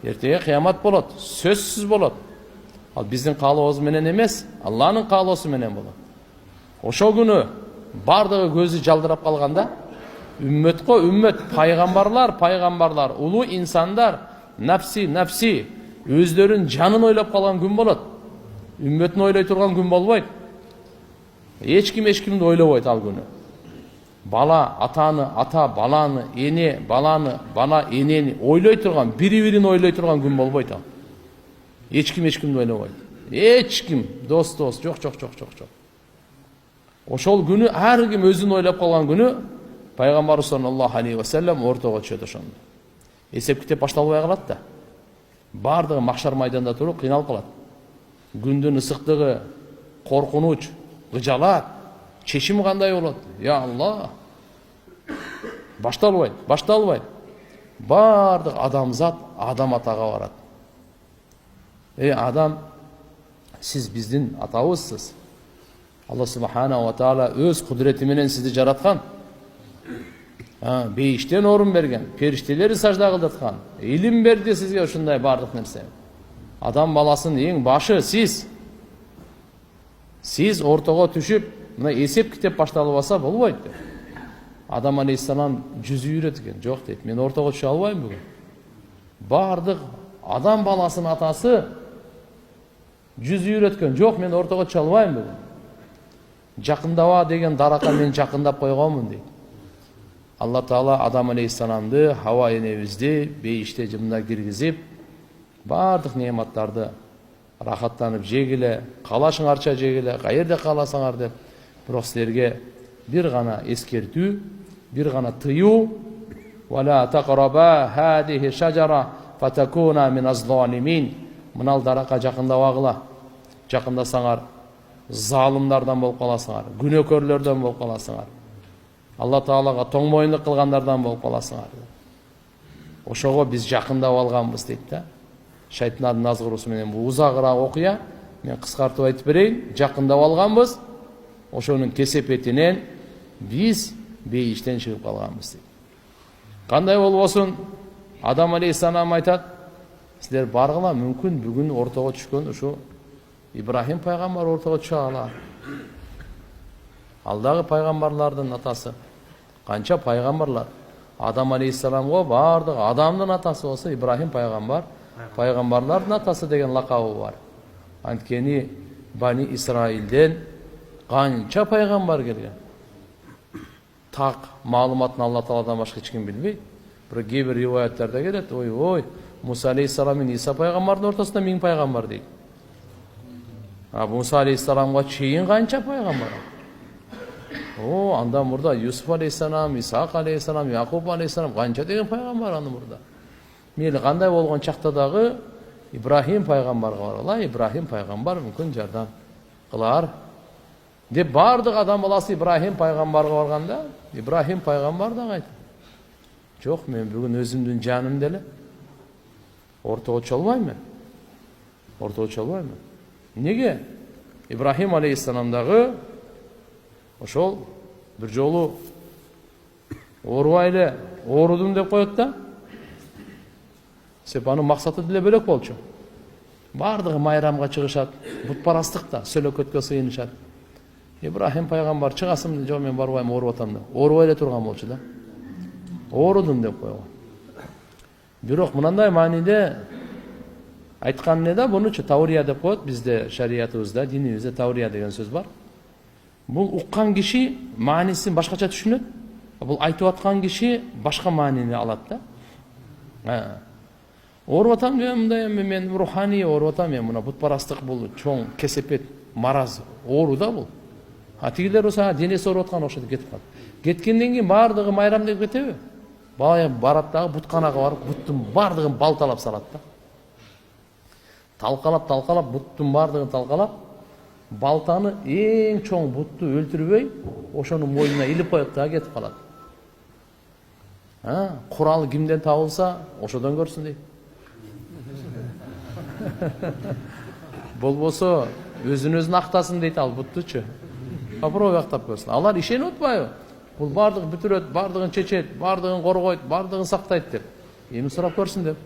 Ертеге кыямат болот, сөзсүз болот. Ал биздин каалообуз менен эмес, Алланын каалоосу менен болот. Ошол күнү бардыгы көзү жалдырап калганда, үммөткө үммөт, пайгамбарлар, улуу инсандар напси, өздөрүнүн жанын ойлоп калган күн болот. Үммөтүн ойлой турган күн болбойт. Эч кимди ойлобойт ал күнү. Бала атаны, ата баланы, эне баланы, бала энени ойлой турган, бири-бирин ойлой турган күн болбойт ал. Эч кимди ойлобойт. Эч ким, дос, жок. Ошол күнү ар ким өзүн ойлоп калган күнү пайгамбар саллаллаху алейхи ва саллям ортого түшөт ошондо. Эсеп китеп башталбай калат да. Бардыгы махшар майданда туруп кыйналып калат. Күндүн ысыктыгы, коркунуч, гыжалат, чечим кандай болот? Я Аллах. Башталбайт. Бардык адамзат Адам атага барат. Эй Адам, сиз биздин атабызсыз. Алла субхана ва таала өз кудурети менен сизди жараткан. Бейиштен орун берген, периштелери сажда кылдырткан, илим берди сизге ушундай бардык нерсе. Адам баласынын эң башы сиз. Сиз ортого түшүп, мына эсеп китеп башталбаса болбойт. Адам алейхиссалам жүзү үйрөт экен. Жок дейт, мен ортого түшө албайм бүгүн. Бардык адам баласынын атасы жүзү үйрөткөн. Жок, мен ортого түшө албайм бүгүн. Жакындаба деген даракка мен жакындап койгонмун дейт. Алла Таала Адам алейхиссаламды, Хава энебизди бейиште жымына киргизип, бардык неаматтарды рахаттанып жегиле, каалашыңарча жегиле, каерде кааласаңар деп. Бирок силерге бир гана эскертүү, бир гана тыюу: "Вала тaqraба hadhihi shajara fatakuna min az-zalimin." Мынал даракка жакындабагыла. Жакындасаңар залымдардан болуп каласыңар, күнөөкөрлөрдөн болуп каласыңар. Алла Таалага тоң моюндук кылгандардан болуп каласыңар. Ошого биз жакындап алганбыз дейт да. Шайтандын назгырусу менен бул узагыраак окуя. Мен кыскартып айтып берейин. Жакындап алганбыз. Ошонун кесепетинен биз бейиштен чыгып калганбыз дейт. Кандай болбосун, Адам алейхиссалам айтат: "Силер баргыла, мүмкүн бүгүн ортого түшкөн ушу Ибрахим пайгамбар ортого түшө алар. Ал дагы пайгамбарлардын атасы. Канча пайгамбарлар. Адам алейхиссаламга бардык адамдын атасы болсо Ибрахим пайгамбар, пайгамбарлардын атасы деген лакабы бар. Анткени Бани Исраилден канча пайгамбар келген. Так маалыматын Алла Тааладан башка эч ким билбейт. Бирок кээ бир риваяттарда келет: "Ой, Муса алейхиссалам менен Иса пайгамбардын ортосунда 1000 пайгамбар" дейт. Муса алейхиссаламга чейин канча пайгамбар? Андан мурда Юсуф алейхиссалам, Исаак алейхиссалам, Якуб алейхиссалам канча деген пайгамбар аны мурда. Мейли кандай болгон чакта дагы Ибрахим пайгамбарга баргыла, Ибрахим пайгамбар мүмкүн жардам кылар деп бардык адам баласы Ибрахим пайгамбарга барганда, Ибрахим пайгамбар да айтты: "Жок, мен бүгүн өзүмдүн жаным деле ортого түшө албайм. Неге? Ибрахим алейхиссаламдагы ошол бир жолу оорубай эле оорудум деп коет да. Анын максаты деле бөлөк болчу. Бардыгы майрамга чыгышат, бутпарастыкта сөлөкөткө сыйынышат. Ибрахим пайгамбар: "Чыгасың?" "Жок, мен барбайм, ооруп атам" деп. Оорубай эле турган болчу да. Оорудум деп койгон. Бирок мындай мааниде айткан эле да, бунучу таврия деп коет бизде шариятыбызда, динибизде таврия деген сөз бар. Бул уккан киши маанисин башкача түшүнөт. Бул айтып аткан киши башка маанини алат да. Ооруп атам деп, мындай мен руханий ооруп атам, мен мына бутпарастык бул чоң кесепет, мараз, оору да бул. Тигилер болсо денеси ооруп аткан окшойт, кетип калат. Кеткенден кийин бардыгы майрам деп кетеби? Баягы барат дагы бутканага барып, буттун бардыгын балталап салат да. Талкалап, буттун бардыгын талкалап, балтаны эң чоң бутту өлтүрбөй, ошонун мойнуна илип коет да, кетип калат. Курал кимден табылса, ошодон көрсүн дейт. Болбосо өзүн актасын дейт ал буттучу. Попробуй актап көрсүн. Алар ишенип атпайбы? Бул бардыгын бүтүрөт, бардыгын чечет, бардыгын коргойт, бардыгын сактайт деп. Эми сурап көрсүн деп.